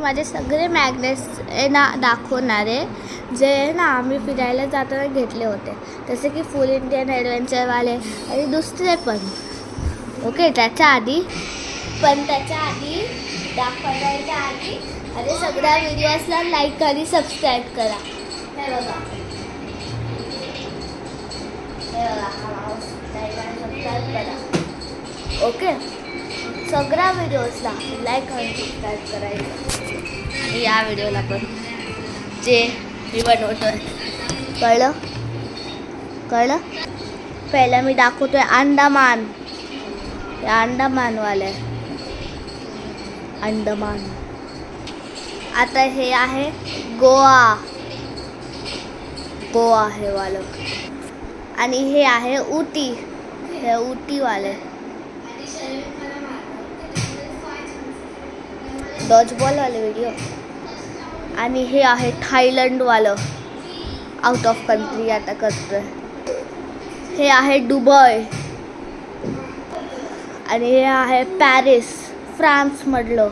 माझे सगळे मॅग्नेट्स ना दाखवणार आहे, जे ना आम्ही फिरायला जाताना घेतले होते, जसे की फुल इंडियन ॲडव्हेंचरवाले आणि दुसरे पण. ओके, त्याच्या आधी दाखवायच्या आधी अरे सगळ्या व्हिडिओजला लाईक आणि सबस्क्राईब करा. हे बघा लाईक आणि सबस्क्राईब करा. ओके, सगळ्या व्हिडिओजला लाईक आणि सबस्क्राईब करायचं. आणि या व्हिडिओला पण जे मी बनवतोय, कळलं? पहिला मी दाखवतोय अंडमान. हे अंडमानवाले अंडमान. आता हे आहे गोवा हे वालं. आणि हे आहे उटी, हे उटीवाले. डॉजबॉलवाले व्हिडिओ. आणि हे आहे थायलंडवालं, आउट ऑफ कंट्री आता करतोय. हे आहे दुबई. आणि हे आहे पॅरिस, फ्रान्समधलं.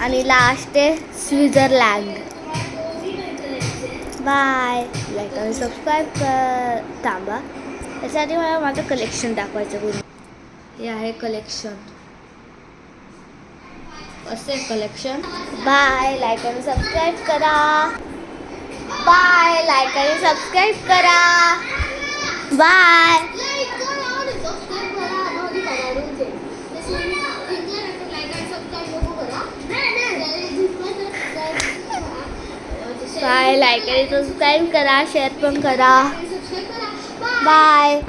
आणि लास्ट आहे स्वित्झर्लंड. बाय. लाईक आणि सबस्क्राईब कर. थांबा, त्यासाठी मला माझं कलेक्शन दाखवायचं पूर्ण. हे आहे कलेक्शन, असे कलेक्शन. बाय. लाईक आणि सबस्क्राईब करा. बाय. लाईक आणि सबस्क्राईब करा. बाय. बाय. लाईक आणि सबस्क्राईब करा, शेअर पण करा. बाय.